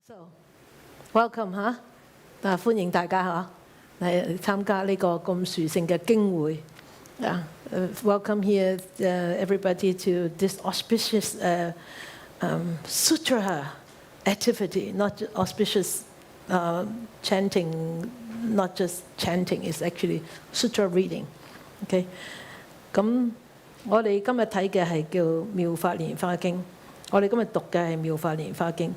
So, welcome 歡迎大家嚟參加呢個咁殊勝嘅經會。Welcome here everybody to this auspicious sutra activity, not auspicious chanting, not just chanting, it's actually sutra reading. Okay， 咁我哋今日睇嘅係叫《妙法蓮華經》，我哋今日讀嘅係《妙法蓮華經》。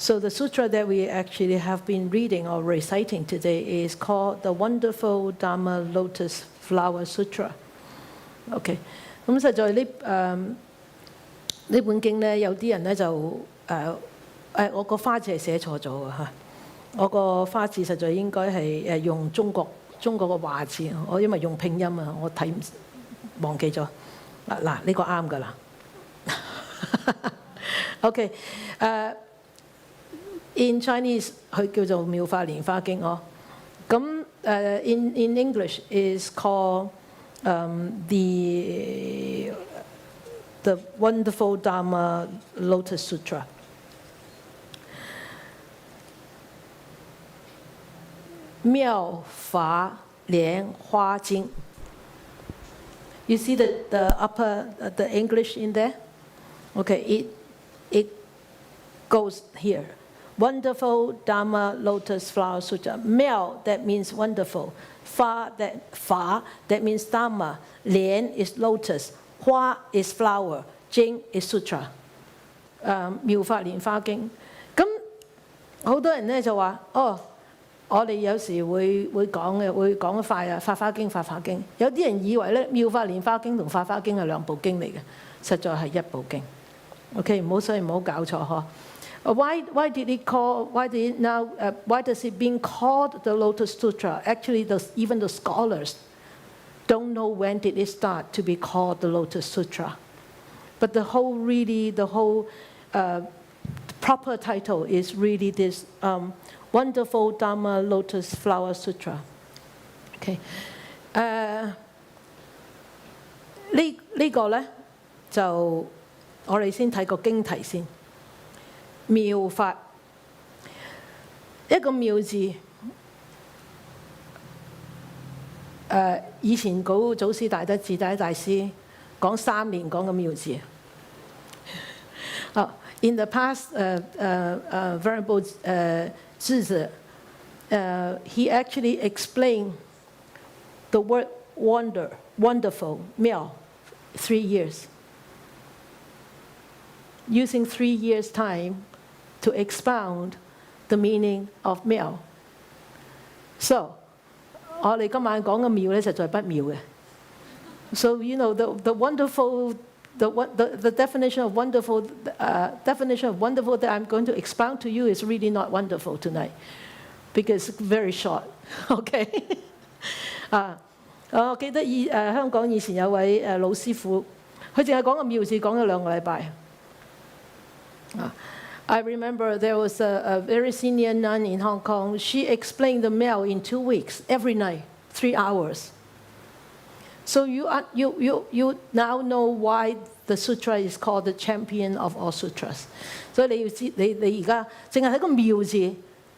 So the sutra that we actually have been reading or reciting today is called the Wonderful Dharma Lotus Sutra. OK， 咁實在呢本經咧，有啲人咧就我個花字係寫錯咗嘅嚇，我個花字實在應該係用中國個華字，我因為用拼音啊，我忘記咗。嗱呢個啱㗎啦。OK， In Chinese 佢叫做妙法蓮華經哦。咁in English is called the Wonderful Dharma Lotus Sutra. 妙法蓮華經。You see the English in there? Okay, it goes here. Wonderful Dharma Lotus Flower Sutra. Miao, that means wonderful. Fa, that means Dharma. Lian is lotus. Hua is flower. Jing is sutra. 妙法蓮華經。咁好多人咧就話：哦，我哋有時會講得快啊，法華經。有啲人以為咧妙法蓮華經同法華經係兩部經嚟嘅，實在係一部經。OK， 所以唔好搞錯呵。Why does it being called the Lotus Sutra? Actually, even the scholars don't know when did it start to be called the Lotus Sutra. But the whole proper title is really this Wonderful Dharma Lotus Flower Sutra. Okay. 呢個咧就我哋先睇個經題先。妙法一個妙字，以前祖師大德智大師講3年講個妙字。In the past, Venerable Jessie, he actually explained the word wonderful, 妙, 3 years. Using 3 years' time to expound the meaning of 妙。So 我哋今晚講嘅妙咧，實在不妙嘅。So you know the wonderful, the definition of wonderful that I'm going to expound to you is really not wonderful tonight, because it's very short. OK 我記得香港以前有位老師傅，佢淨係講個妙字講咗2個禮拜。I remember there was a very senior nun in Hong Kong. She explained the Miao in 2 weeks, every night, 3 hours. So you now know why the sutra is called the champion of all sutras. 所以你要知，你而家淨係喺個妙字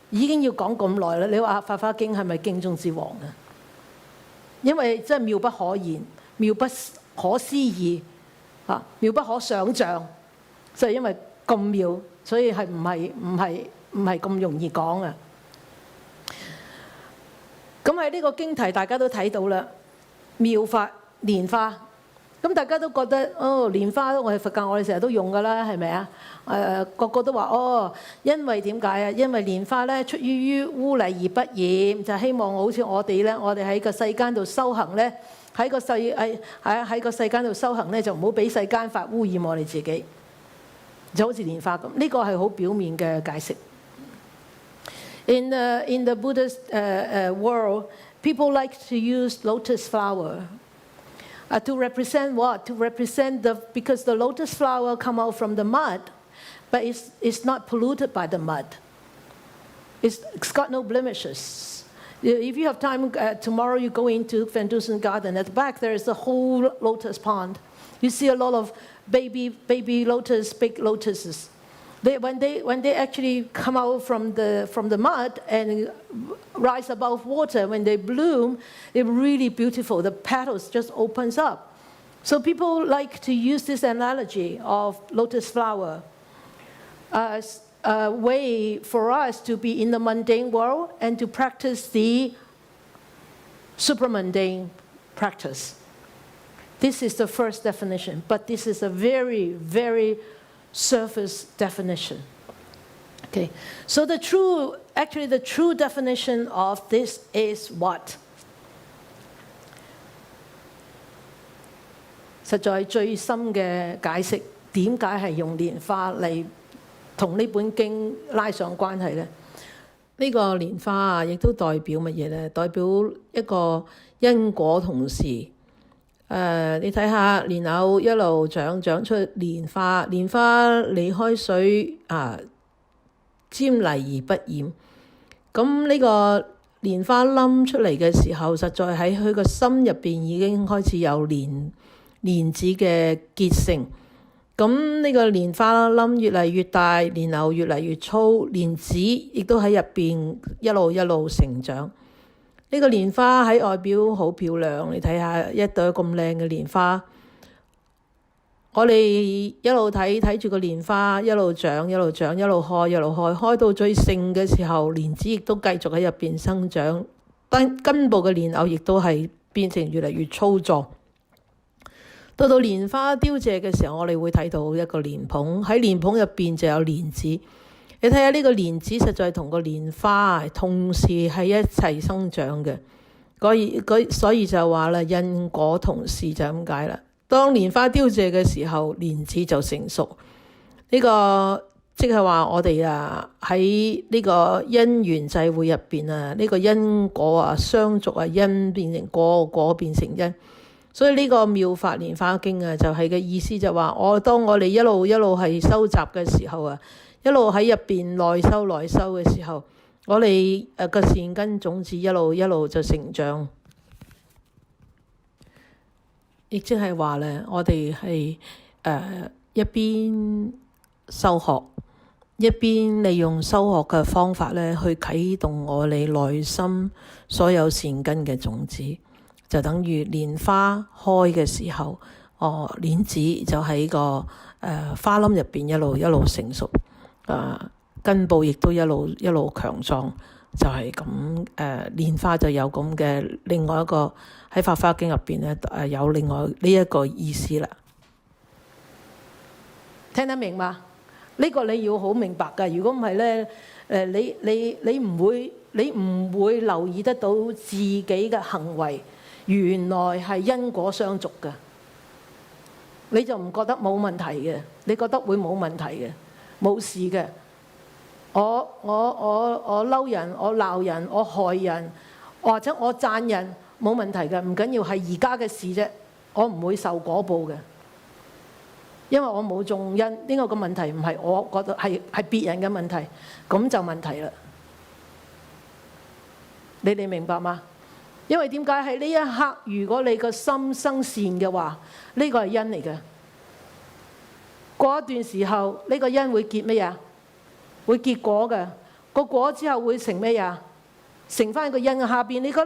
已經要講咁耐啦。你話《法華經》係咪經中之王啊？因為真係妙不可言，妙不可思議，妙不可想像，就係因為咁妙，所以係唔係咁容易講啊？咁喺呢個經題大家都睇到啦，妙法蓮華，咁大家都覺得蓮花我係佛教，我哋成日都用㗎啦，係咪啊？個個都話因為點解啊？因為蓮花咧出於污泥而不染，就希望好似我哋咧，我哋喺個世間度修行咧，喺個世間度修行咧，就唔好俾世間法污染我哋自己。就好似蓮花咁，呢個係好表面嘅解釋。In the Buddhist world, people like to use lotus flower to represent what? To represent because the lotus flower come out from the mud, but it's not polluted by the mud. It's got no blemishes. If you have time tomorrow, you go into Van Dusen Garden. At the back, there is a whole lotus pond. You see a lot of baby lotus, big lotuses. when they actually come out from the mud and rise above water, when they bloom, they're really beautiful. The petals just opens up. So people like to use this analogy of lotus flower as a way for us to be in the mundane world and to practice the supramundane practice. This is the first definition, but this is a very, very surface definition. Okay, so the true definition of this is what? 實在最深嘅解釋，點解係用蓮花嚟同呢本經拉上關係呢？呢個蓮花啊，亦都代表乜嘢呢？代表一個因果同時。你睇下蓮藕一路長出蓮花，蓮花離開水沾泥而不染。咁呢個蓮花冧出嚟嘅時候，實在喺佢個心入邊已經開始有蓮子嘅結成。咁呢個蓮花冧越嚟越大，蓮藕越嚟越粗，蓮子亦都喺入邊一路成長。呢個蓮花喺外表好漂亮，你睇下一朵咁靚嘅蓮花，我哋一路睇住個蓮花一路長，一路開，開到最盛嘅時候，蓮子亦都繼續喺入邊生長，根部嘅蓮藕亦都係變成越嚟越粗壯。到蓮花凋謝嘅時候，我哋會睇到一個蓮蓬，喺蓮蓬入邊就有蓮子。你睇下呢個蓮子實在同個蓮花同時係一齊生長嘅，所以就話啦，因果同時就咁解啦。當蓮花凋謝嘅時候，蓮子就成熟。呢個即係話我哋喺呢個因緣際會入邊呢個因果相續因變成果，果變成因。所以呢個妙法蓮花經就係嘅意思就話，當我哋一路係收集嘅時候一路喺入邊內修嘅時候，我哋個善根種子一路就成長。亦即係話咧，我哋係一邊修學，一邊利用修學嘅方法咧，去啟動我哋內心所有善根嘅種子，就等於蓮花開嘅時候，蓮子就喺個花冧入邊一路成熟。根部亦都一路強壯，就係咁蓮花就有咁嘅另外一個喺《法華經》入邊咧有另外呢一個意思啦。聽得明嘛？呢個你要好明白㗎。如果唔係咧，你唔會留意得到自己嘅行為原來係因果相續㗎，你就唔覺得冇問題嘅，你覺得會冇問題嘅。冇事嘅，我嬲人，我鬧人，我害人，或者我讚人，冇問題嘅，唔緊要，係而家嘅事啫，我唔會受果報嘅，因為我冇種因。呢個問題唔係我覺得係別人嘅問題，咁就問題啦。你哋明白嗎？因為點解喺呢一刻，如果你個心生善嘅話，呢個係因嚟嘅。過一段時候，呢個因會結乜嘢？會結果嘅。個果之後會成乜嘢？成翻個因。下邊你個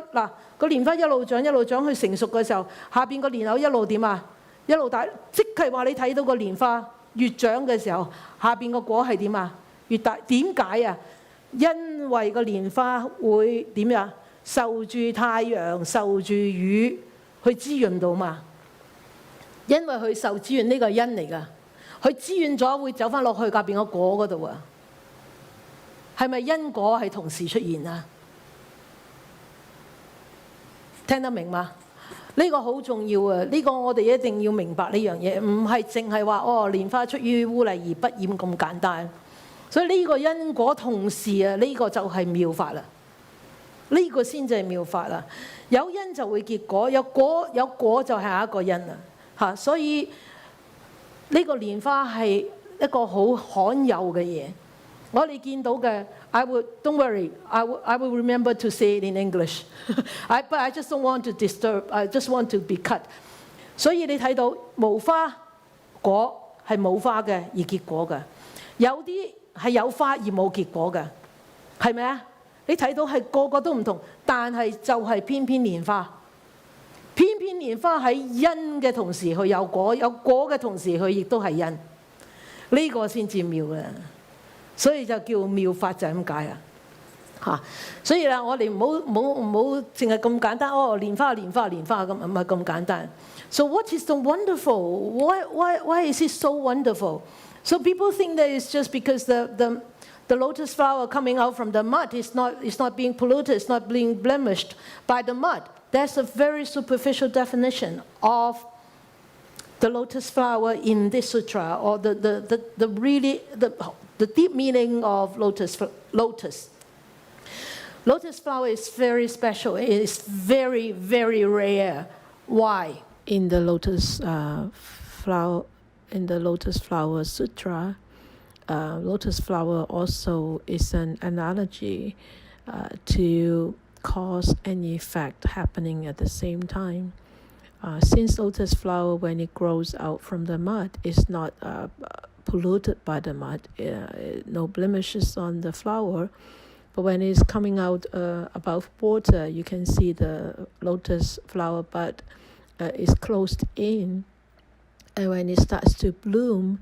蓮花一路長去成熟嘅時候，下邊個蓮藕一路點啊？一路大，即係話你睇到個蓮花越長嘅時候，下邊個果係點啊？越大。點解啊？因為個蓮花會點呀？受住太陽、受住雨去滋潤到嘛。因為佢受滋潤，呢個係因嚟㗎。佢滋潤咗會走翻落去下邊個果嗰度啊？係咪因果係同時出現啊？聽得明嗎？呢個好重要啊！呢個我哋一定要明白呢樣嘢，唔係淨係話蓮花出於污泥而不染咁簡單。所以呢個因果同時呢個就係妙法啦。呢個先至係妙法啦。有因就會結果，有果就係下一個因啦。所以呢個蓮花係一個好罕有嘅嘢。我哋見到嘅 don't worry, I will remember to say it in English. But I just don't want to disturb. I just want to be cut. 所以你睇到無花果係冇花嘅而結果嘅，有啲係有花而冇結果嘅，係咪啊？你睇到係個個都唔同，但係就係偏偏蓮花。偏偏蓮花喺因嘅同時佢有果，有果嘅同時佢亦都係因，呢個先至妙嘅，所以就叫妙法就係咁解啊！嚇，所以啦，我哋唔好淨係咁簡單哦，蓮花咁，唔係咁簡單。So what is the wonderful? Why is it so wonderful? So people think that it's just because the lotus flower coming out from the mud is not being polluted, it's not being blemished by the mud. That's a very superficial definition of the lotus flower in this sutra, or the deep meaning of lotus. Lotus flower is very special. It is very, very rare. Why? In the lotus flower sutra, lotus flower also is an analogy to cause and effect happening at the same time. Since lotus flower, when it grows out from the mud, is not polluted by the mud, no blemishes on the flower. But when it's coming out above water, you can see the lotus flower bud is closed in. And when it starts to bloom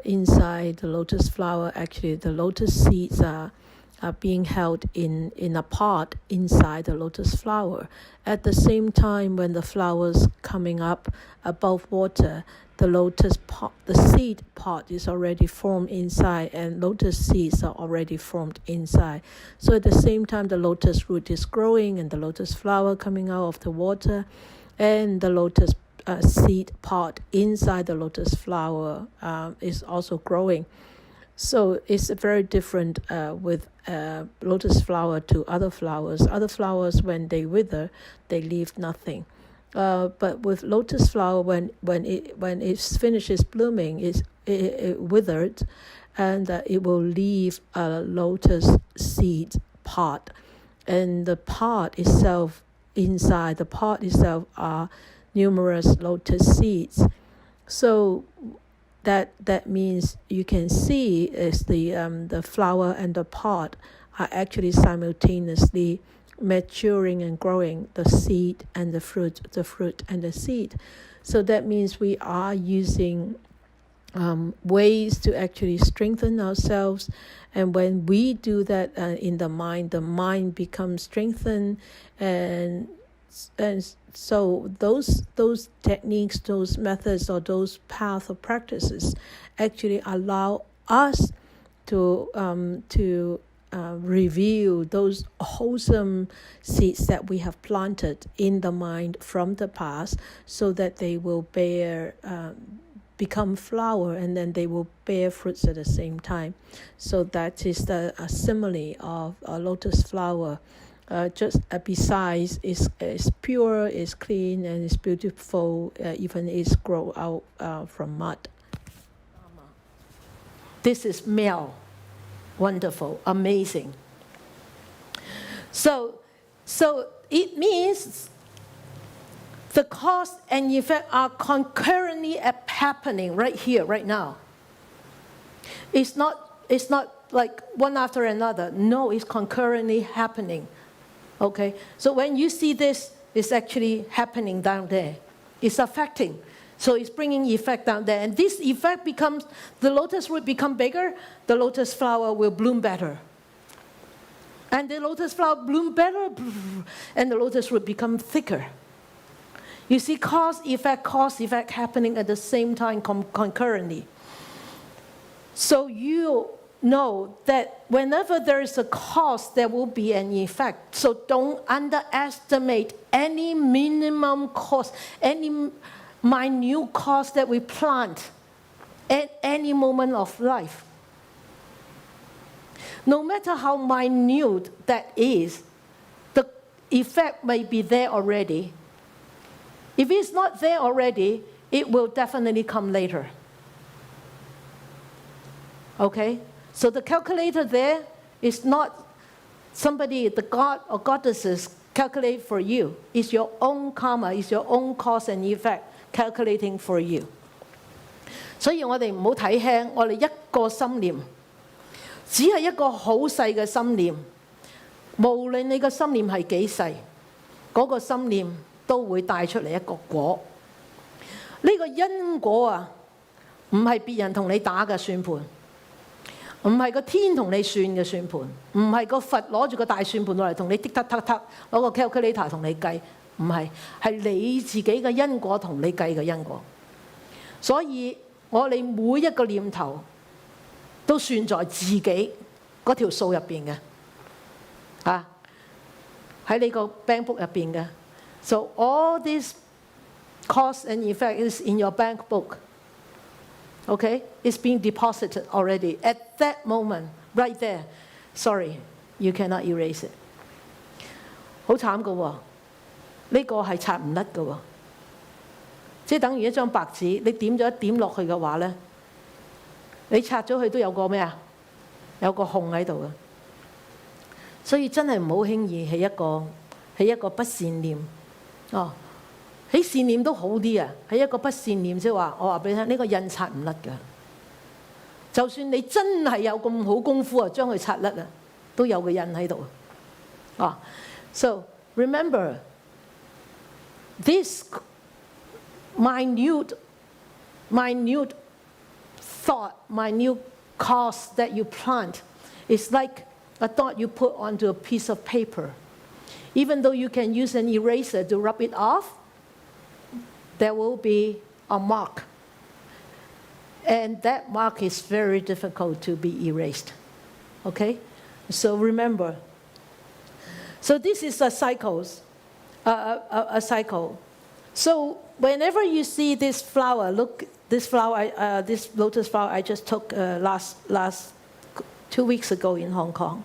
inside the lotus flower, actually the lotus seeds are being held in a pot inside the lotus flower. At the same time, when the flower's coming up above water, the lotus pot, the seed pod is already formed inside, and lotus seeds are already formed inside. So at the same time, the lotus root is growing, and the lotus flower coming out of the water, and the lotus seed pod inside the lotus flower is also growing. So it's very different with lotus flower to other flowers. Other flowers, when they wither, they leave nothing. But with lotus flower, when it finishes blooming, it withered, and it will leave a lotus seed pod, and the pod itself, inside the pod itself, are numerous lotus seeds. So that means you can see is the flower and the pod are actually simultaneously maturing and growing, the seed and the fruit and the seed. So that means we are using ways to actually strengthen ourselves, and when we do that in the mind becomes strengthened, and so those techniques, those methods, or those paths or practices actually allow us to reveal those wholesome seeds that we have planted in the mind from the past, so that they will become flower, and then they will bear fruits at the same time. So that is the simile of a lotus flower. Besides, is pure, is clean, and is beautiful, even it's grow out from mud. This is male. Wonderful, amazing. So it means the cause and effect are concurrently happening right here, right now. It's not like one after another. No, it's concurrently happening. Okay, so when you see this, it's actually happening down there. It's affecting. So it's bringing effect down there. And this effect becomes, the lotus root become bigger, the lotus flower will bloom better. And the lotus flower bloom better, and the lotus root become thicker. You see cause effect happening at the same time concurrently. So you know that whenever there is a cause, there will be an effect. So don't underestimate any minimum cause, any minute cause that we plant at any moment of life. No matter how minute that is, the effect may be there already. If it's not there already, it will definitely come later. Okay? So the calculator there is not somebody, the god or goddesses calculate for you. It's your own karma, it's your own cause and effect calculating for you. 所以我哋唔好睇輕，我哋一個心念，只係一個好細嘅心念。無論你個心念係幾細，嗰個心念都會帶出嚟一個果。呢個因果啊，唔係別人同你打嘅算盤，唔係個天同你算嘅算盤，唔係個佛攞住個大算盤落嚟同你剔剔剔，攞個 calculator 同你計，唔係，係你自己嘅因果同你計嘅因果。所以我哋每一個念頭都算在自己嗰條數入邊嘅，喺你個 bank book 入邊嘅。So all this cause and effect is in your bank book. Okay? It's being deposited already at that moment, right there. Sorry, you cannot erase it. 好慘㗎喎，呢個係擦唔甩㗎喎。即係等於一張白紙，你點咗一點落去嘅話咧，你擦咗佢都有個咩啊？有個空喺度嘅。所以真係唔好輕易起一個不善念。起善念都好啲啊！起一個不善念，即係話我話俾你聽，呢個印擦唔甩㗎。就算你真係有咁好功夫啊，將佢擦甩啊，都有個印喺度。So remember this minute thought, minute cause that you plant is like a thought you put onto a piece of paper. Even though you can use an eraser to rub it off, there will be a mark. And that mark is very difficult to be erased. Okay? So remember. So this is a cycle. So whenever you see this flower, look, this flower, this lotus flower I just took last 2 weeks ago in Hong Kong.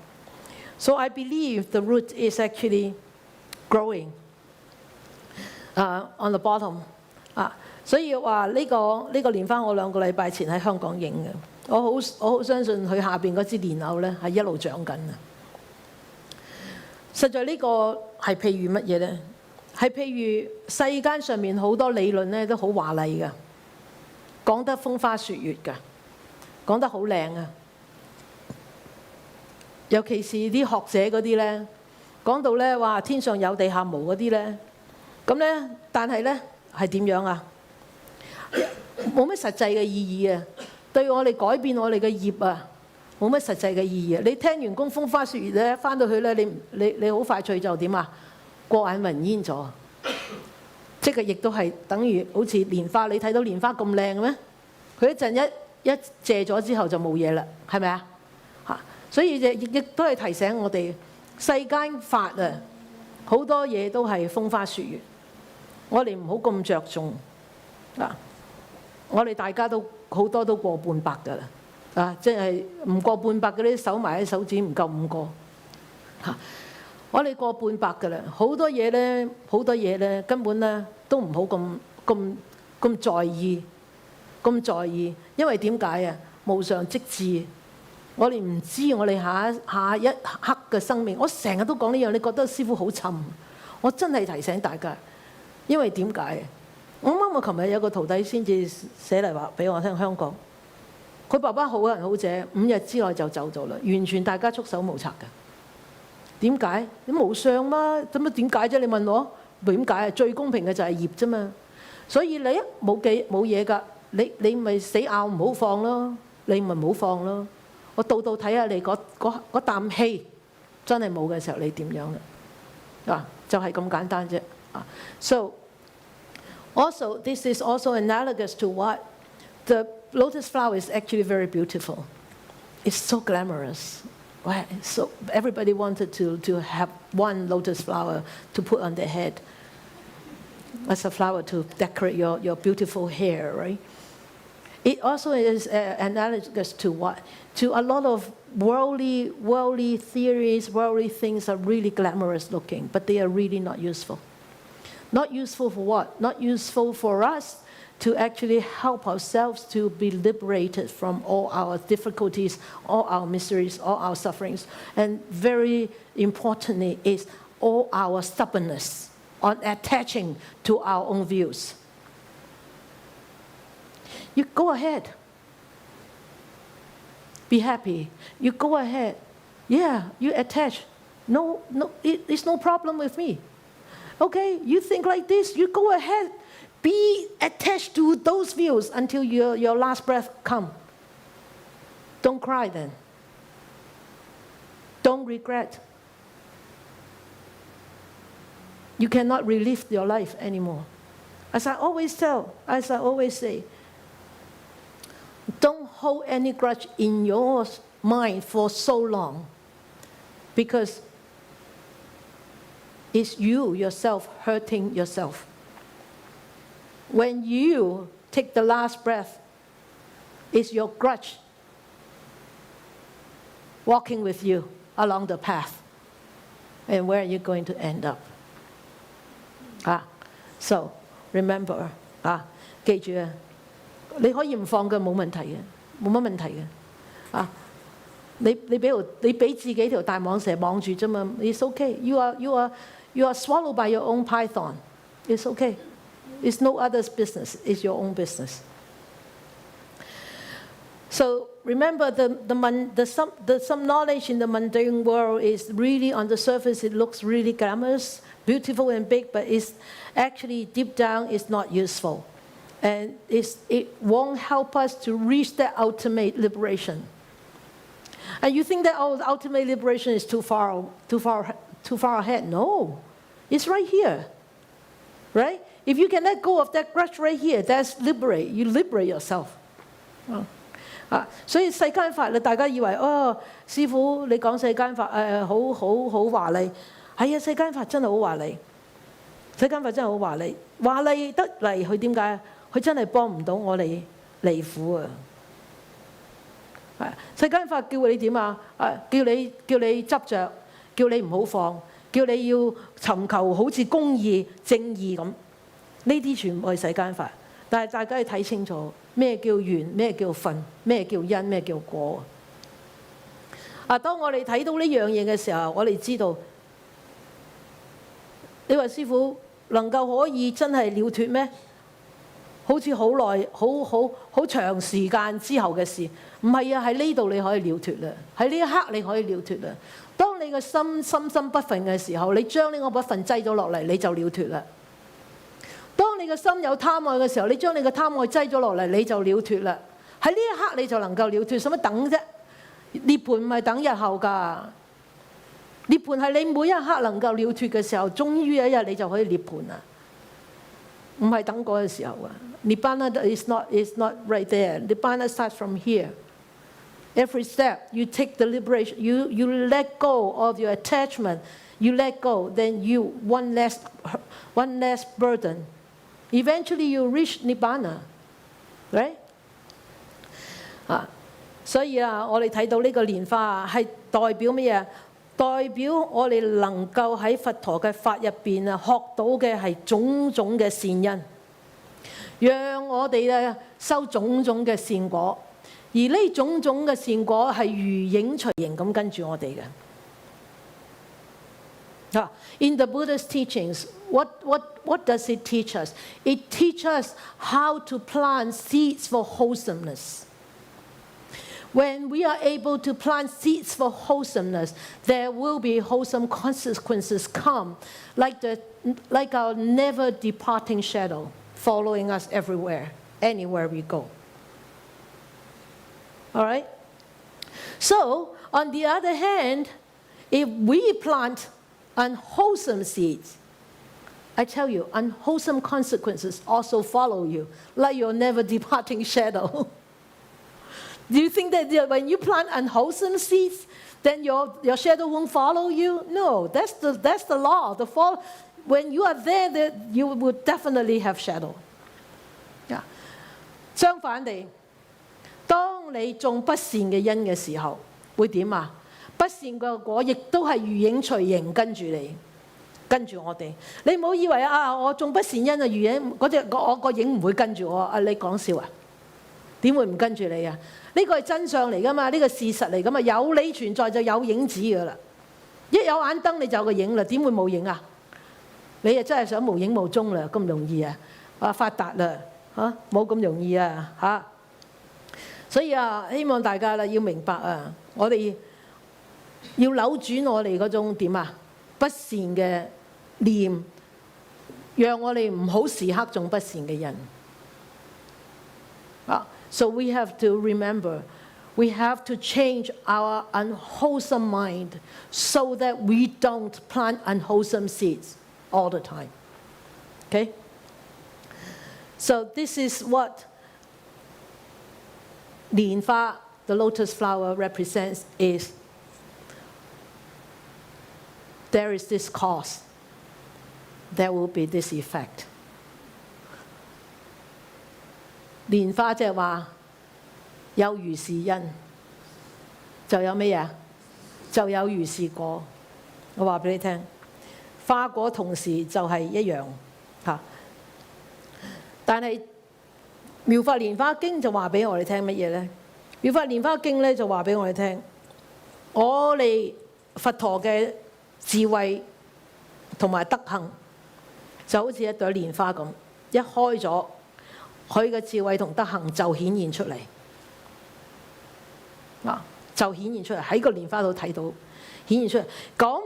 So I believe the root is actually growing on the bottom. 所以話呢個蓮花我2個禮拜前喺香港影嘅，我好相信佢下邊嗰支蓮藕咧係一路長緊啊！實在呢個係譬如乜嘢咧？係譬如世間上面好多理論咧都好華麗嘅，講得風花雪月嘅，講得好靚啊！尤其是啲學者嗰啲咧，講到咧話天上有地下無嗰啲咧，咁咧但係咧係點樣啊？冇乜實際嘅意義啊！對我哋改變我哋嘅業啊，冇乜實際嘅意義啊！你聽完功風花雪月咧，翻到去咧，你好快脆就點啊？過眼雲煙咗，即係亦都係等於好似蓮花，你睇到蓮花咁靚嘅咩？佢一陣一謝咗之後就冇嘢啦，係咪啊？所以亦都係提醒我哋世間法啊，好多嘢都係風花雪月，我哋唔好咁着重我哋大家都好多都過半百㗎啦，即係唔過半百嗰啲數埋啲手指唔夠5個我哋過半百㗎啦，好多嘢咧根本咧都唔好咁在意，因為點解啊？無常即至。我哋唔知我哋下一刻嘅生命，我成日都講呢樣，你覺得師父好沉？我真係提醒大家，因為點解？我琴日有個徒弟先至寫嚟話俾我聽，香港佢爸爸好人好者，5日之內就走咗啦，完全大家束手無策㗎。點解？你無相嘛？咁啊點解啫？你問我點解啊？最公平嘅就係業啫嘛。所以你冇嘢㗎，你咪死咬唔好放咯，你咪唔好放咯。我到睇下你嗰啖氣真係冇嘅時候，你點樣啦？就係咁簡單啫。So also this is also analogous to what the lotus flower is actually very beautiful. It's so glamorous. Right? So everybody wanted to have one lotus flower to put on their head as a flower to decorate your beautiful hair, right? It also is analogous to what? To a lot of worldly theories, worldly things are really glamorous looking, but they are really not useful. Not useful for what? Not useful for us to actually help ourselves to be liberated from all our difficulties, all our miseries, all our sufferings. And very importantly is all our stubbornness on attaching to our own views. You go ahead. be happy. You go ahead. Yeah, you attach. No, it's no problem with me. Okay, you think like this, you go ahead. Be attached to those views until your last breath come. Don't cry then. Don't regret. You cannot relive your life anymore. As I always say, don't hold any grudge in your mind for so long, because it's you yourself hurting yourself. When you take the last breath, it's your grudge walking with you along the path. And where are you going to end up? So remember, 記住啊，你可以唔放嘅冇問題嘅，冇乜問題嘅。你俾自己條大蟒蛇網住啫嘛 ，it's okay. You are swallowed by your own python. It's okay. It's no other's business. It's your own business. So remember, some knowledge in the mundane world is really on the surface. It looks really glamorous, beautiful and big, but it's actually deep down it's not useful, and it won't help us to reach the ultimate liberation. And you think that ultimate liberation is too far ahead? No, it's right here, right? If you can let go of that grudge right here, that's liberate. You liberate yourself. 所以世間法咧，大家以為師父你講世間法好華麗，係啊，世間法真係好華麗，世間法真係好華麗，華麗得嚟佢點解？佢真係幫唔到我哋離苦啊！世間法叫你點啊？叫你執着，叫你唔好放，叫你要尋求好似公義正義咁，呢啲全部係世間法。但係大家要睇清楚咩叫緣，咩叫分，咩叫因，咩叫果。當我哋睇到呢樣嘢嘅時候，我哋知道，你話師父能夠可以真係了脫咩？好似好耐、好長時間之後嘅事，唔係啊！喺呢度你可以了脫啦，喺呢一刻你可以了脫啦。當你個心不忿嘅時候，你將呢個不忿擠咗落嚟，你就了脫啦。當你個心有貪愛嘅時候，你將你個貪愛擠咗落嚟，你就了脫啦。喺呢一刻你就能夠了脫，使乜等啫？涅槃唔係等日後㗎，涅槃係你每一刻能夠了脫嘅時候，終於有一日你就可以涅槃啦。唔係等嗰個時候啊！ Nibbana is not right there. Nibbana starts from here. Every step you take the liberation, you let go of your attachment, you let go, then you one less burden. Eventually you reach Nibbana, right? 所以我哋睇到呢個蓮花係代表乜嘢？代表我哋能夠喺佛陀嘅法入邊學到嘅係種種嘅善因。讓我哋收種種嘅善果，而呢種種嘅善果係如影隨形咁跟住我哋嘅。In the Buddhist teachings, what does it teach us? It teaches us how to plant seeds for wholesomeness. When we are able to plant seeds for wholesomeness, there will be wholesome consequences come, like our never departing shadow, following us everywhere, anywhere we go. All right? So, on the other hand, if we plant unwholesome seeds, I tell you, unwholesome consequences also follow you, like your never departing shadow. Do you think that when you plant unwholesome seeds, then your shadow won't follow you? No, that's the law. When you are there, you will definitely have shadow. 相反地，當你種不善嘅因嘅時候，會點啊？不善嘅果亦都係如影隨形跟住你，跟住我哋。你唔好以為我種不善因如影我個影唔會跟住我。你講笑啊？點會唔跟住你啊？呢個係真相嚟㗎嘛，呢個事實嚟㗎嘛，有你存在就有影子㗎啦。一有眼燈你就有個影啦，點會冇影啊？你真係想無影無蹤啦，咁容易啊？發達啦冇咁容易啊所以啊，希望大家啦要明白啊，我哋要扭轉我哋嗰種點啊不善嘅念，讓我哋唔好時刻做不善嘅人。So we have to remember, we have to change our unwholesome mind so that we don't plant unwholesome seeds all the time. Okay? So this is what 蓮花, the lotus flower, represents is there is this cause, there will be this effect. 蓮花即係話有如是因，就有咩嘢？就有如是果。我話俾你聽，花果同時就係一樣嚇。但係《妙法蓮華經》就話俾我哋聽乜嘢咧？《妙法蓮華經》咧就話俾我哋聽，我哋佛陀嘅智慧同埋德行就好似一朵蓮花咁，一開咗，佢嘅智慧同德行就顯現出嚟，就顯現出嚟喺個蓮花度睇到顯現出嚟。咁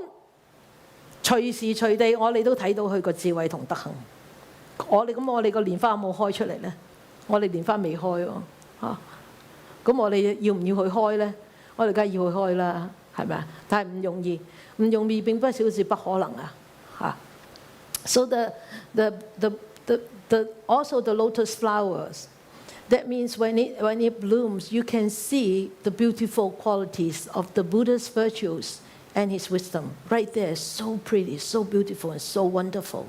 隨時隨地我哋都睇到佢個智慧同德行。我哋個蓮花有冇開出嚟咧？我哋蓮花未開喎，咁我哋要唔要去開咧？我哋梗係要去開啦，係咪啊？但係唔容易，唔容易並不是好似不可能啊，嚇。So also the lotus flowers, that means when it blooms, you can see the beautiful qualities of the Buddha's virtues and his wisdom right there. So pretty, so beautiful, and so wonderful.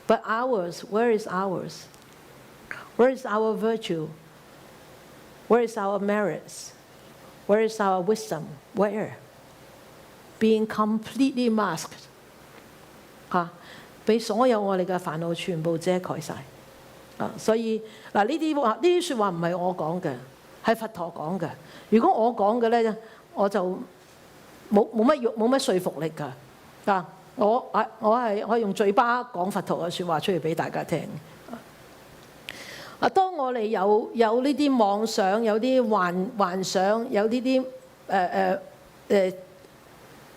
But ours, where is ours? Where is our virtue? Where is our merits? Where is our wisdom? Where? Being completely masked. 俾所有我哋嘅煩惱全部遮蓋晒。所以嗱，呢啲説話唔係我講嘅，係佛陀講嘅。如果我講嘅咧，我就冇乜說服力㗎。我係用嘴巴講佛陀嘅説話出嚟俾大家聽。當我哋有呢啲妄想，有啲幻想，有呢啲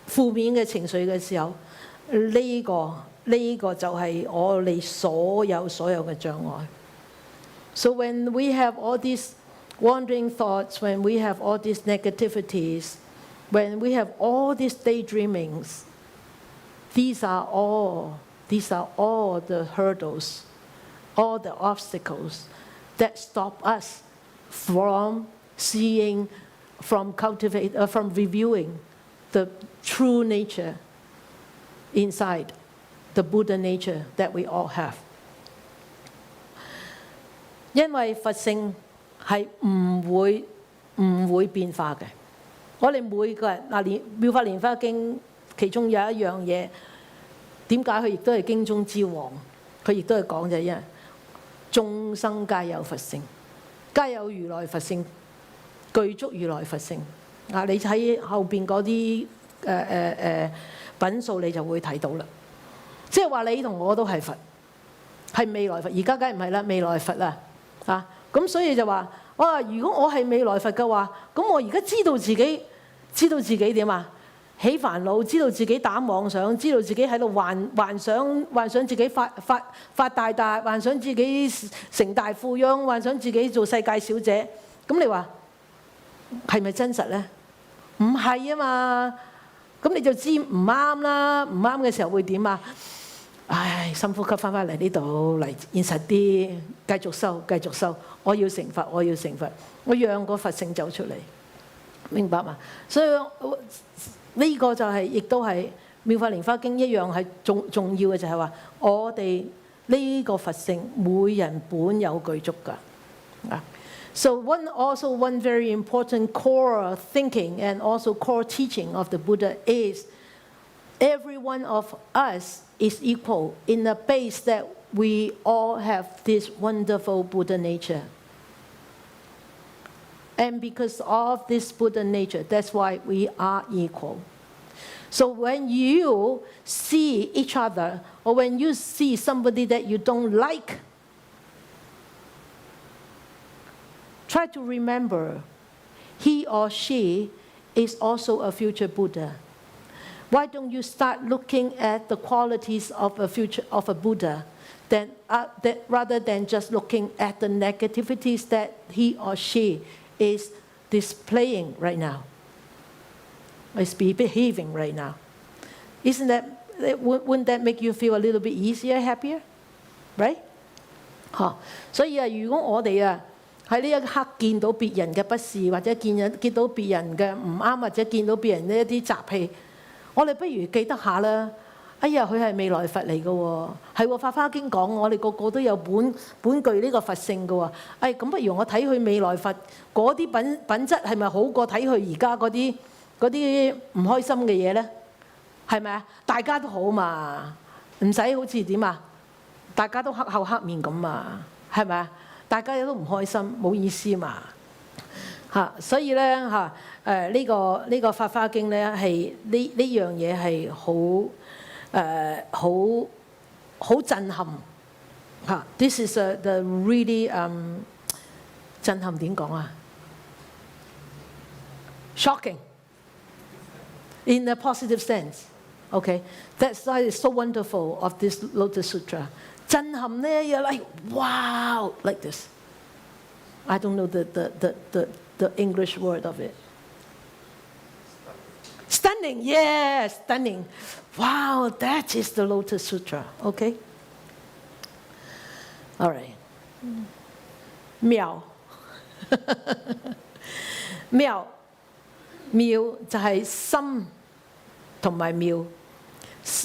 負面嘅情緒嘅時候，呢個就係我哋所有嘅障礙。So when we have all these wandering thoughts, when we have all these negativities, when we have all these daydreamings, these are all the hurdles, all the obstacles that stop us from seeing, from reviewing the true nature inside, the Buddha nature that we all have. 因為佛性係唔會變化嘅。我哋每個人《妙法蓮華經》其中有一樣嘢，點解佢亦都係經中之王？佢亦都係講就係因為眾生皆有佛性，皆有如來佛性，具足如來佛性。你喺後邊嗰啲品數你就會睇到啦。即係話你同我都係佛，係未來佛。而家梗係唔係啦，未來佛啦。咁所以就話，如果我係未來佛嘅話，咁我而家知道自己點啊？起煩惱，知道自己打妄想，知道自己喺度幻想自己發大達，幻想自己成大富翁，幻想自己做世界小姐。咁你話係咪真實咧？唔係啊嘛。咁你就知唔啱啦。唔啱嘅時候會點啊？深呼吸翻嚟呢度嚟現實啲，繼續修。我要成佛，我讓個佛性走出嚟，明白嘛？所以呢個就係亦都係《妙法蓮華經》一樣係重要嘅，就係話我哋呢個佛性每人本有具足㗎。So one very important core thinking and also core teaching of the Buddha is every one of us is equal in the base that we all have this wonderful Buddha nature. And because of this Buddha nature, that's why we are equal. So when you see each other, or when you see somebody that you don't like, try to remember he or she is also a future Buddha. Why don't you start looking at the qualities of a Buddha rather than just looking at the negativities that he or she is displaying right now, is behaving right now? Wouldn't that make you feel a little bit easier, happier? Right? 所以如果我哋喺呢一刻見到別人嘅不是，或者見到別人嘅唔啱，或者見到別人呢一啲習氣，我哋不如記得下啦。哎呀，佢係未來佛嚟嘅喎，係喎，《法華經》講我哋個個都有本具呢個佛性嘅喎。咁不如我睇佢未來佛嗰啲品質係咪好過睇佢而家嗰啲唔開心嘅嘢咧？係咪啊？大家都好嘛，唔使好似點啊？大家都黑口黑面咁嘛，係咪啊？大家都唔開心，冇意思嘛。所以咧呢個《法華經》咧係呢樣嘢係好震撼。This is the really 震撼點講啊 ？Shocking in a positive sense. Okay, that's why it's so wonderful of this Lotus Sutra. 震撼咧，you're like wow, like this. I don't know the English word of it. Stunning, yes, stunning. Wow, that is the Lotus Sutra. Okay. All right. 妙，妙就係心同埋妙。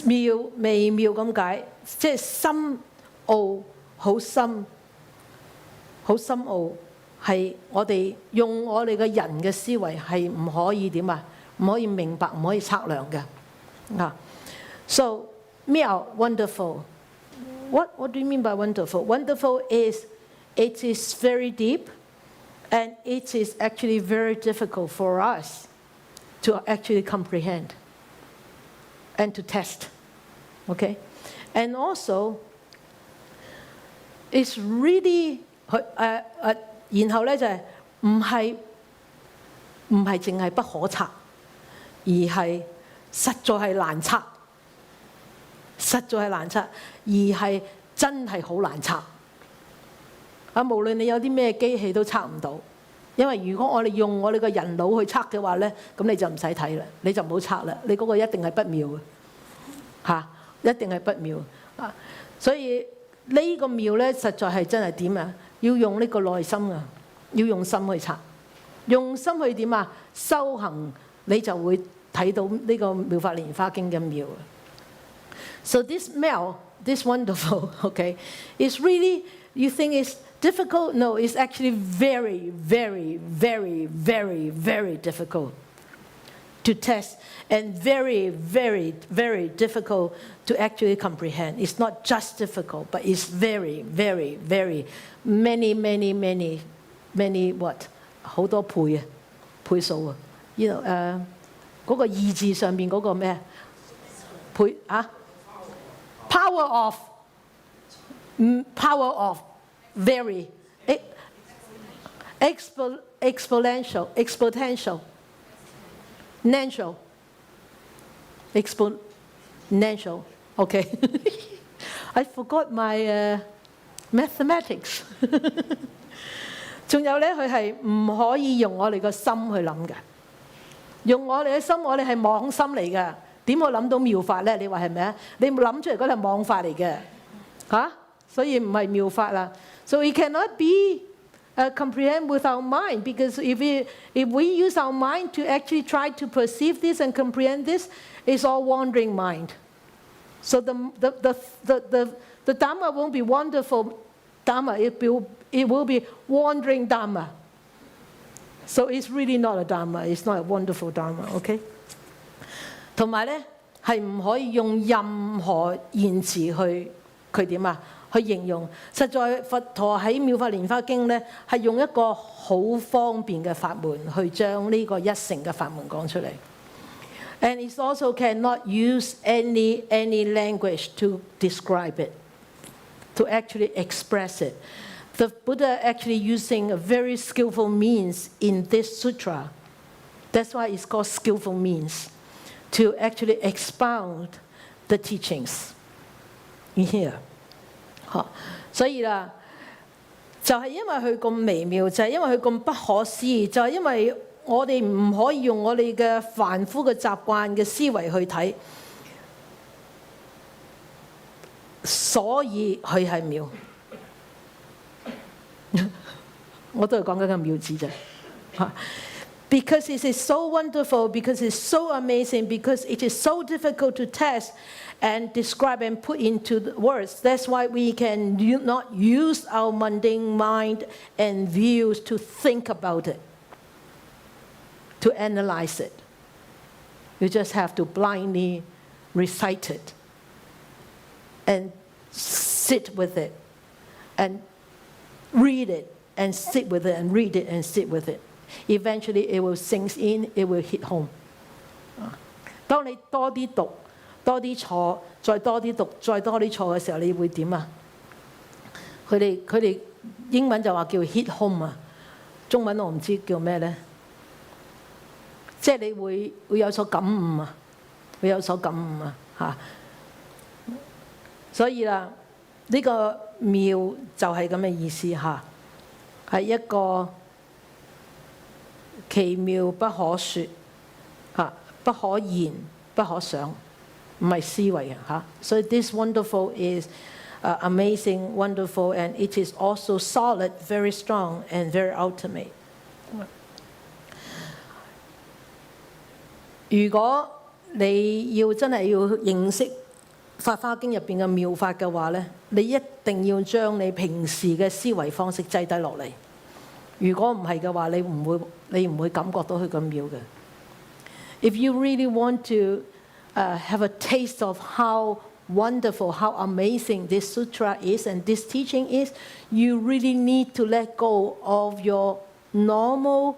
妙微妙咁解，即係深奧，好深奧，係我哋用我哋嘅人嘅思維係唔可以點啊？唔可以明白，唔可以測量嘅。So 妙 wonderful. What do you mean by wonderful? Wonderful is it is very deep, and it is actually very difficult for us to actually comprehend. And to test, okay? And also, it's really 然後咧就係唔係淨係不可測，而係實在係難測，而係真係好難測。無論你有啲咩機器都測唔到，因為如果我哋用我哋個人腦去測嘅話咧，咁你就唔使睇啦，你就唔好測啦，你嗰個一定係不妙嘅，一定係不妙啊！所以呢個妙咧，實在係真係點啊？要用呢個內心啊，要用心去測，用心去點啊？修行你就會睇到呢個妙法蓮華經嘅妙。So this妙, this wonderful, okay, is really you think it's difficult? No, it's actually very, very, very, very, very difficult to test and very, very, very difficult to actually comprehend. It's not just difficult, but it's very, very, very, many, many, many, many what? 好多倍啊，倍數啊！嗰個意字上面嗰個咩？倍啊 ？Power of very exponential exponential. Okay. I forgot my mathematics. 仲有咧，佢係唔可以用我哋個心去諗嘅，用我哋嘅心，我哋係妄心嚟嘅，點會諗到妙法咧？你話係咪啊？你諗出嚟嗰係妄法嚟嘅，所以唔係妙法啦。So it cannot be comprehend with our mind, because if we use our mind to actually try to perceive this and comprehend this, it's all wandering mind. So the Dharma won't be wonderful Dharma, it will be wandering Dharma. So it's really not a Dharma, it's not a wonderful Dharma, okay? 同埋咧係唔可以用任何言辭去點啊？去形容，實在佛陀喺《妙法蓮華經》咧，係用一個好方便嘅法門去將呢個一乘嘅法門講出嚟。And it also cannot use any language to describe it, to actually express it. the Buddha actually using a very skillful means in this sutra. That's why it's called skillful means, to actually expound the teachings in here. 所以啦，就係因為佢咁微妙，就係因為佢咁不可思議，就係因為我哋唔可以用我哋嘅凡夫嘅習慣嘅思維去睇，所以佢係妙。我都係講緊個妙字啫。Because it is so wonderful, because it's so amazing, because it is so difficult to test and describe and put into the words. That's why we can not use our mundane mind and views to think about it, to analyze it. You just have to blindly recite it and sit with it and read it and sit with it and read it and sit with it. Eventually it will sink in, it will hit home. 當你多啲讀、多啲坐、再多啲讀、再多啲坐嘅時候，你會點啊？佢哋英文就話叫 hit home 啊，中文我唔知叫咩咧。即係你會有所感悟啊，會有所感悟啊嚇。所以啦，呢個妙就係咁嘅意思嚇，係一個奇妙不可説嚇，不可言不可想，唔係思維嚇。所以 this wonderful is amazing, wonderful, and it is also solid, very strong, and very ultimate. 如果你要真係要認識《法華經》入邊嘅妙法嘅話咧，你一定要將你平時嘅思維方式擠低落嚟。如果唔係嘅話，你唔會感覺到佢咁妙嘅。If you really want to have a taste of how wonderful, how amazing this sutra is and this teaching is, you really need to let go of your normal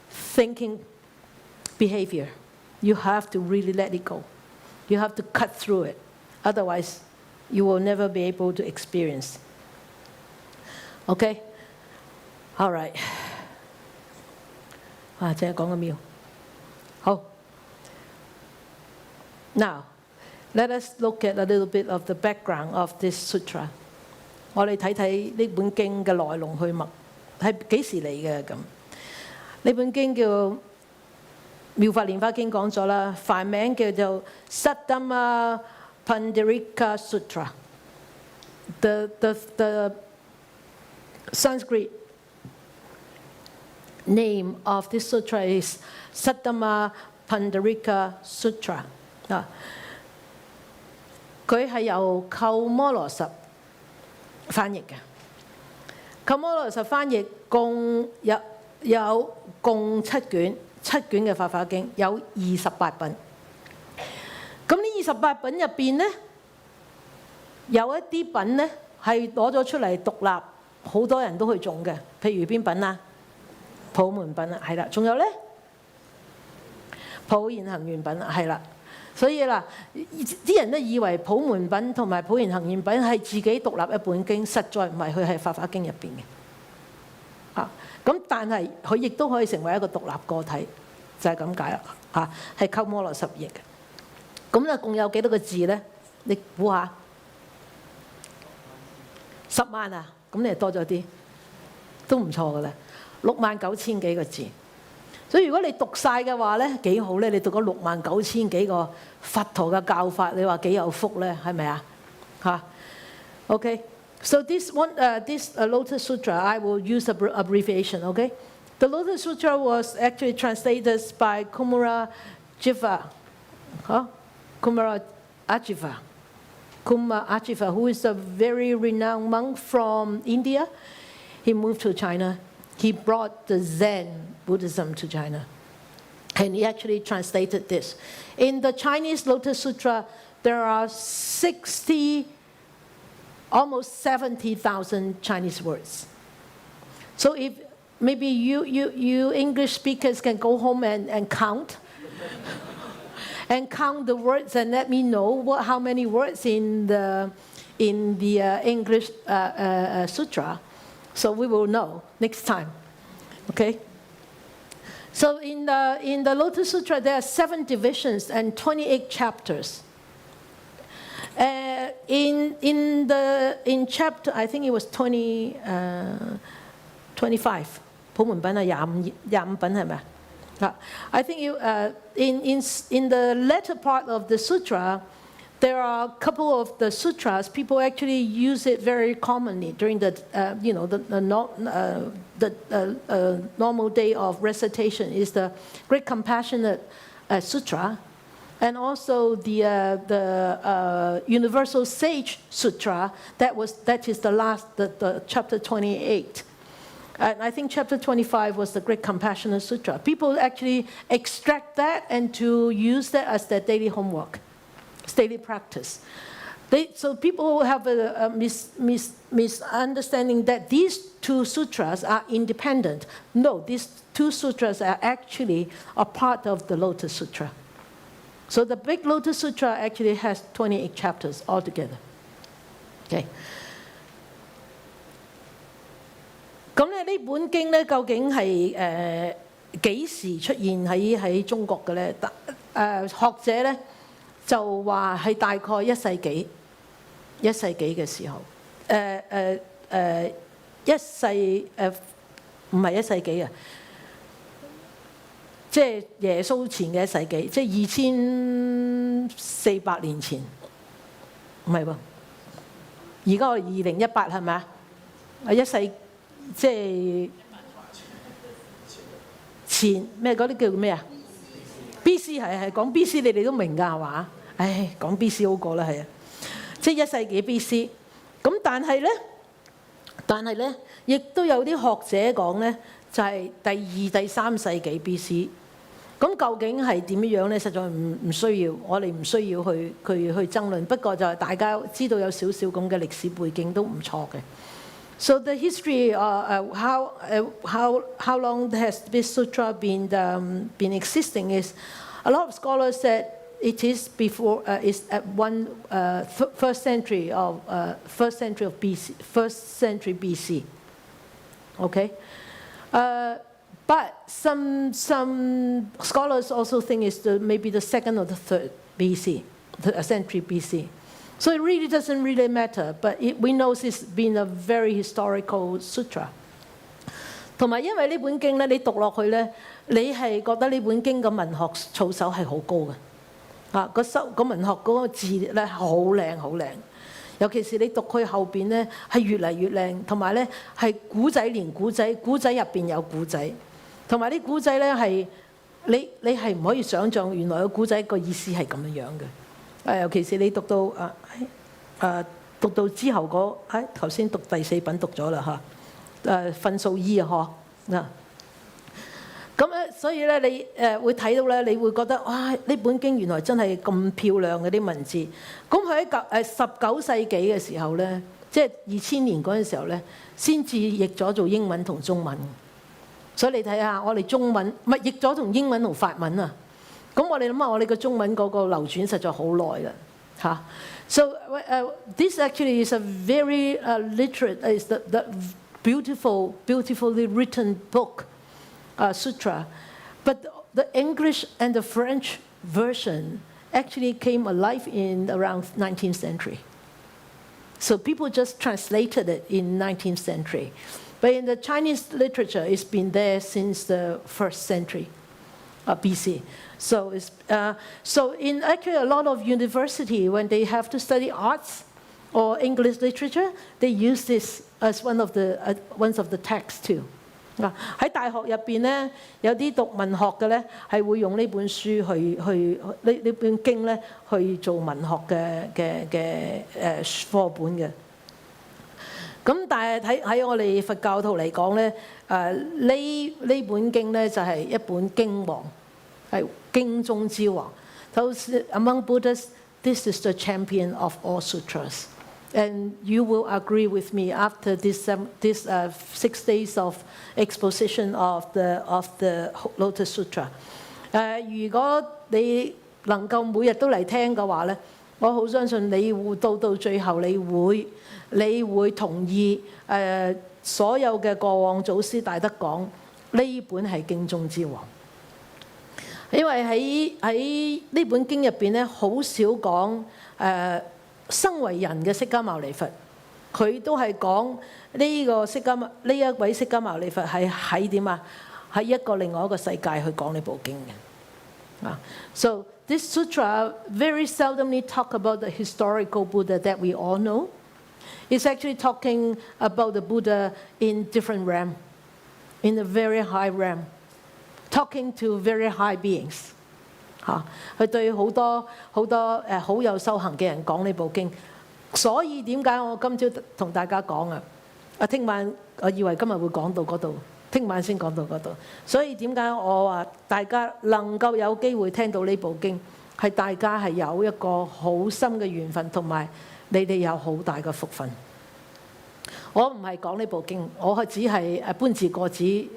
thinking behavior. You have to really let it go. You have to cut through it. Otherwise, you will never be able to experience. Okay? All right. 淨係講個妙。好。Now, let us look at a little bit of the background of this sutra. 我哋睇睇呢本經嘅來龍去脈，係幾時嚟嘅咁？呢本經叫《妙法蓮華經》講咗啦，梵名叫做 Saddhamma Pundarika Sutra. The Sanskrit name of this sutra is Saddhamma Pundarika Sutra. 佢係由鳩摩羅什翻譯嘅。鳩摩羅什翻譯共7卷，7卷嘅法華經有28品。咁呢28品入邊咧，有一啲品咧係攞咗出嚟獨立，好多人都去種嘅。譬如邊品啊？普門品啊，係啦。仲有咧，普賢行願品啊，係啦。所以啦，啲人都以為普門品同埋普賢行願品係自己獨立一本經，實在唔係，佢係法華經入邊嘅。咁但係佢亦都可以成為一個獨立個體，就係咁解啦。係鳩摩羅什譯嘅。咁咧共有幾多個字咧？你估下？10萬啊！咁你係多咗啲，都唔錯噶啦，69000幾個字。所以如果你讀晒嘅話咧，幾好咧！你讀咗69000幾個佛陀嘅教法，你話幾有福咧？係咪啊？Okay. So this Lotus Sutra, I will use abbreviation. Okay. The Lotus Sutra was actually translated by Kumara Ajiva, who is a very renowned monk from India. He moved to China. He brought the Zen Buddhism to China. And he actually translated this. In the Chinese Lotus Sutra, there are almost 70,000 Chinese words. So if maybe you English speakers can go home and count, and count the words and let me know how many words in the English sutra. So we will know next time. Okay? So in the Lotus Sutra, there are 7 divisions and 28 chapters. In chapter, I think it was 25. 普門品係25品係咪啊？ I think in the latter part of the sutra, there are a couple of the sutras. People actually use it very commonly during the normal day of recitation. Is the Great Compassionate Sutra, and also the Universal Sage Sutra. That is the last, the chapter 28. And I think chapter 25 was the Great Compassionate Sutra. People actually extract that and to use that as their daily homework, daily practice. So people have a misunderstanding that these 2 sutras are independent. No, these 2 sutras are actually a part of the Lotus Sutra. So the big Lotus Sutra actually has 28 chapters altogether. Okay. 咁咧呢本經咧究竟係幾時出現喺中國嘅咧？學者咧就話係大概1世紀嘅時候，唔係1世紀啊，即係耶穌前嘅1世紀，即係2400年前，唔係喎。而家我哋2018係咪啊？1世。即係前咩嗰啲叫咩啊 ？B.C. 係講 B.C. 你哋都明㗎係嘛？唉，講 B.C. 好過啦，係啊，即係1世紀 B.C. 咁但係咧，亦都有啲學者講咧，就係第2、第3世紀 B.C. 咁究竟係點樣咧？實在唔需要，我哋唔需要去爭論。不過就係大家知道有少少咁嘅歷史背景都唔錯嘅。So the history, how long has this sutra been existing is, a lot of scholars said it is before is at first century of BC. Okay, but some scholars also think it's maybe the 2nd or the 3rd BC, century BC. So it really doesn't really matter, but we know it's been a very historical sutra. 同埋因為呢本經咧，你讀落去咧，你係覺得呢本經嘅文學操守係好高嘅，個文學嗰個字咧好靚好靚，尤其是你讀佢後邊咧係越嚟越靚，同埋咧係古仔連古仔入邊有古仔，同埋啲古仔咧係你係唔可以想像原來個古仔個意思係咁樣嘅。尤其是你讀到之後頭先讀第4品讀咗啦嚇，分數 E 啊嗬咁咧，所以咧你會睇到咧，你會覺得哇呢本經原來真係咁漂亮嘅啲文字。咁佢喺19世紀嘅時候咧，即係2000年嗰陣時候咧，先至譯咗做英文同中文。所以你睇下我哋中文咪譯咗同英文同法文啊。咁我哋諗下，我哋嘅中文嗰個流轉實在好耐啦，嚇。So this actually is a very literate, is the beautifully written book, sutra. But the English and the French version actually came alive in around 19th century. So people just translated it in 19th century. But in the Chinese literature, it's been there since the 1st century BC. So in actually a lot of university, when they have to study arts or English literature, they use this as one of the texts too. 喺大學入邊咧，有啲讀文學嘅咧，係會用呢本書去呢本經咧去做文學嘅課本嘅。咁但係喺我哋佛教徒嚟講咧，呢本經咧就係一本經王。係經中之王。Among Buddhists, this is the champion of all sutras. And you will agree with me after this 6 days of exposition of the Lotus Sutra. 如果你能夠每日都嚟聽嘅話咧，我好相信你會到最後，你會同意所有嘅過往祖師大德講呢本係經中之王，因為喺呢本經入邊咧，好少講身為人嘅釋迦牟尼佛，佢都係講呢一位釋迦牟尼佛係喺點啊？喺一個另外一個世界去講呢部經嘅。So this sutra very seldomly talk about the historical Buddha that we all know. It's actually talking about the Buddha in different realm, in a very high realm, talking to very high beings. 佢對好多好有修行嘅人講呢部經，所以點解我今朝同大家講啊？聽晚我以為今日會講到嗰度。聽晚先講到嗰度，所以點解我話大家能夠有機會聽到呢部經，係大家係有一個好深嘅緣分，同埋你哋有好大嘅福分。我唔係講呢部經，我係只係搬字過紙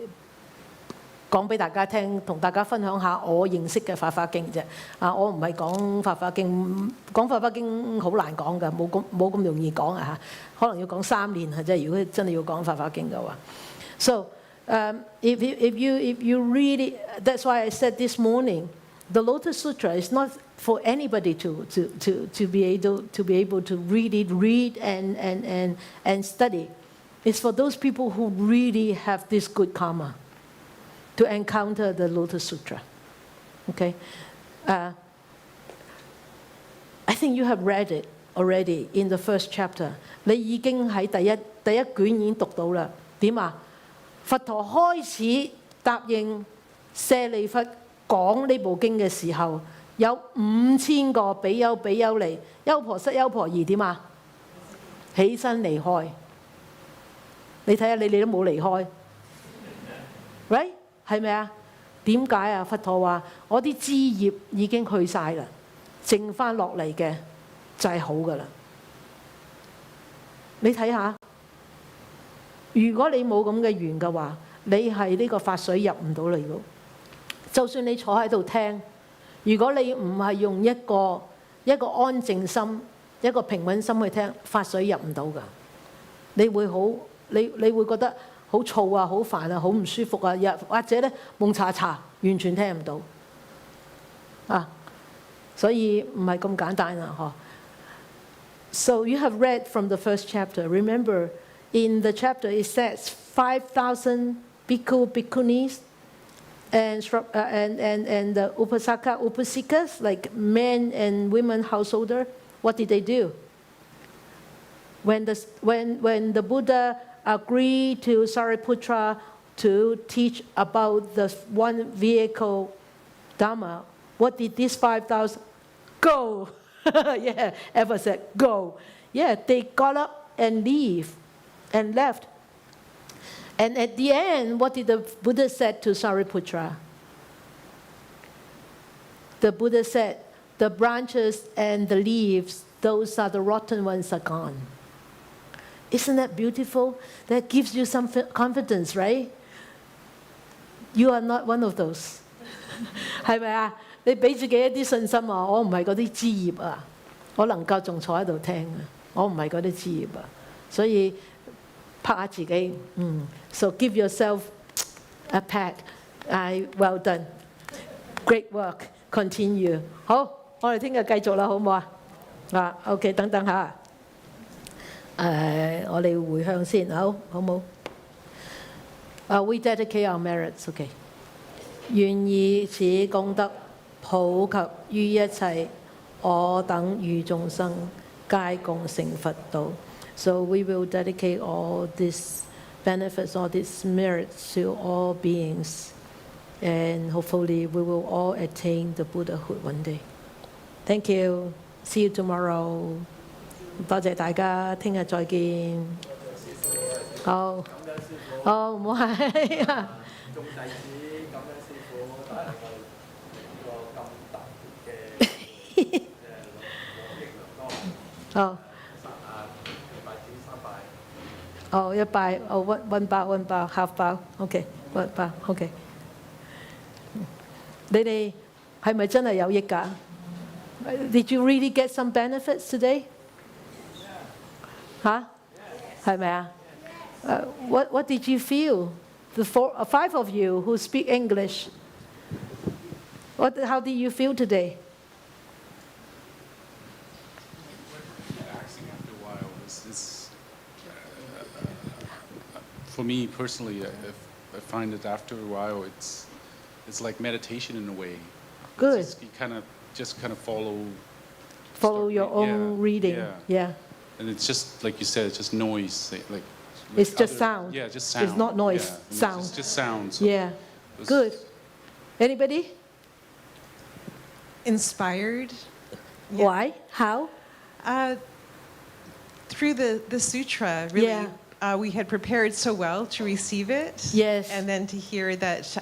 講俾大家聽，同大家分享下我認識嘅法華經啫。我唔係講法華經，講法華經好難講㗎，冇咁容易講啊嚇，可能要講3年啊，即係如果真係要講法華經嘅話。So if you really, that's why I said this morning, the Lotus Sutra is not for anybody to be able to read and study. It's for those people who really have this good karma to encounter the Lotus Sutra. Okay, I think you have read it already in the first chapter. 你已經喺第一卷已經讀到啦。點啊？佛陀開始答應舍利弗講呢部經嘅時候，有5000個比丘比丘尼、優婆塞優婆夷點啊？起身離開。你睇下，你哋都冇離開 ，right？ 係咪啊？點解啊？佛陀話：我啲枝葉已經去晒啦，剩翻落嚟嘅就係好噶啦。你睇下。如果你冇咁嘅緣嘅話，你係呢個法水入唔到嚟咯。就算你坐喺度聽，如果你唔係用一個安靜心、一個平穩心去聽，法水入唔到㗎。你會覺得好燥啊、好煩啊、好唔舒服啊，或者咧蒙查查，完全聽唔到啊。所以唔係咁簡單啊，嗬。So you have read from the first chapter. Remember. In the chapter, it says 5,000 bhikkhu, bhikkhunis, and the upasaka, upasikas, like men and women householder. What did they do? When the Buddha agreed to Sariputra to teach about the one vehicle Dharma, what did these 5,000? Go! Yeah, ever said go. Yeah, they got up and leave. And left. And at the end, what did the Buddha said to Sariputra? The Buddha said, the branches and the leaves, those are the rotten ones are gone. Isn't that beautiful? That gives you some confidence, right? You are not one of those. 係咪啊？你俾自己一啲信心啊！我唔係嗰啲枝葉啊，我能夠仲坐喺度聽啊！我唔係嗰啲枝葉啊，所以。拍下自己，So give yourself a pat. Well done, great work. Continue. 好，我哋聽日繼續啦，好唔好啊？OK， 等等下，我哋回向先，好冇？We dedicate our merits. OK， 願以此功德普及於一切我等與眾生，皆共成佛道。So we will dedicate all these benefits, all these merits to all beings, and hopefully we will all attain the Buddhahood one day. Thank you. See you tomorrow. 多謝大家，聽日再見。好，好唔好係啊？眾弟子感恩師父帶領我哋呢個咁特別嘅獲益良多。好。哦，一拜，哦，one包 half 包 ，OK，one 包 ，OK。你哋係咪真係有益㗎？ Did you really get some benefits today? 嚇？係咪啊？What did you feel? The 5 of you who speak English. How did you feel today? Relaxing after a while is for me personally. I find that after a while, it's like meditation in a way. Good. You kind of follow your own reading. Yeah. And it's just like you said, it's just noise. Like it's just sound. Yeah, just sound. It's not noise. Yeah. Sound. It's just sound. So yeah. Good. Anybody? Inspired. Yeah. Why? How? Through the sutra, really. We had prepared so well to receive it. Yes. And then to hear that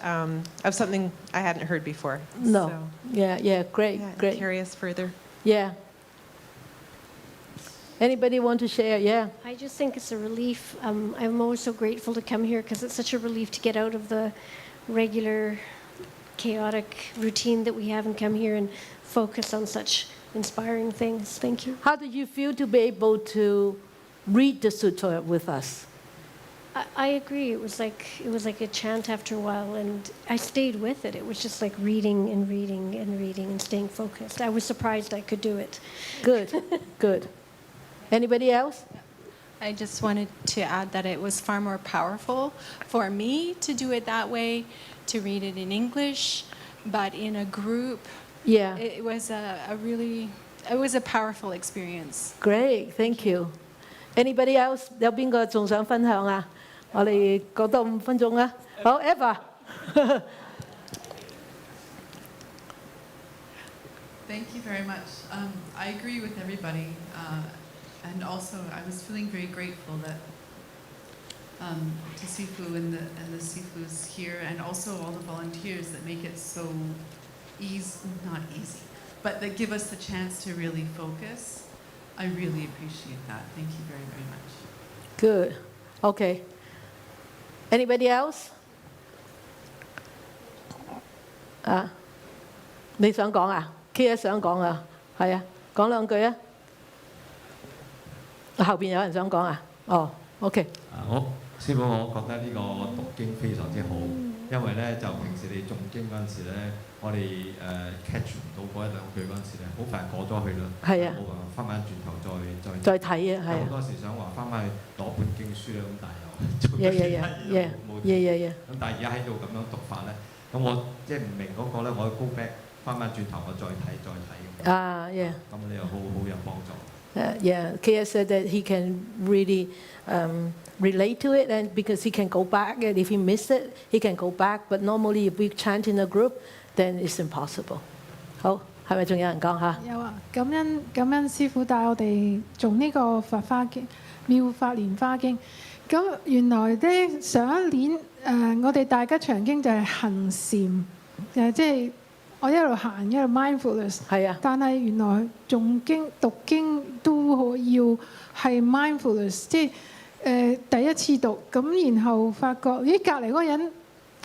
of something I hadn't heard before. No. So, yeah, great. Carry us further. Yeah. Anybody want to share? Yeah. I just think it's a relief. I'm always so grateful to come here because it's such a relief to get out of the regular chaotic routine that we have and come here and focus on such inspiring things. Thank you. How did you feel to be able to read the sutra with us? I agree. It was like a chant after a while, and I stayed with it. It was just like reading and reading and reading and staying focused. I was surprised I could do it. Good, good. Anybody else? I just wanted to add that it was far more powerful for me to do it that way, to read it in English, but in a group. Yeah. It was a powerful experience. Great, thank you. Anybody else? 有邊個仲想分享啊？我哋講多5分鐘啦。好 ，Eva。 Thank you very much. I agree with everybody, and also I was feeling very grateful that to Sifu and the Sifus here, and also all the volunteers that make it so not easy, but that give us the chance to really focus. I really appreciate that. Thank you very, very much. Good. Okay. Anybody else? 啊，你想講啊 ？Kia 想講啊，係啊，講兩句啊。後邊有人想講啊？哦 ，OK。師父，我覺得呢個讀經非常之好，因為咧就平時你誦經嗰陣時咧，我哋catch 唔到嗰1-2句嗰陣時咧，好快過咗去啦。係啊，冇辦法翻返轉頭再睇啊，係啊。好多時想話翻返去攞本經書啦，咁但係又做咗其他嘢冇。咁但係而家喺度咁樣讀法咧，咁我即係唔明嗰個咧，我 go back 翻返轉頭，我再睇。啊，yeah。咁你又好有幫助。Kia said that he can really relate to it, and because he can go back, and if he missed it, he can go back. But normally, if we chant in a group, then it's impossible. 好，係咪仲有人講嚇？有啊，感恩師父帶我哋做呢個佛花經、妙法蓮花經。咁原來咧上一年我哋大吉祥經就係行禪，即係我一路行一路 mindfulness。係啊。但係原來誦經讀經都要係 mindfulness，即係第一次讀咁，然後發覺咦隔離嗰個人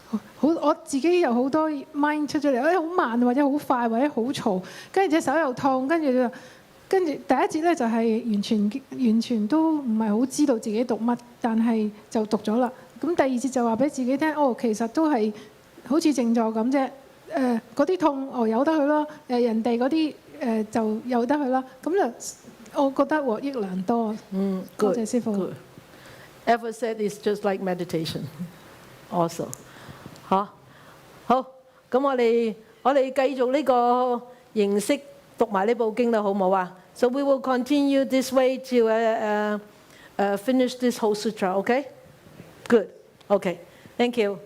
好，我自己有好多 mind 出咗嚟，好慢或者好快或者好嘈，跟住隻手又痛，跟住第一節咧就係完全都唔係好知道自己讀乜，但係就讀咗啦。咁第二節就話俾自己聽，其實都係好似靜坐咁啫。嗰啲痛由得佢咯，人哋嗰啲就由得佢啦。咁就我覺得獲益良多。多謝師父。Ever said it's just like meditation, also. 好，咁我哋繼續呢個形式讀埋呢部經啦，好唔好啊？So we will continue this way to finish this whole sutra, okay? Good. Okay. Thank you.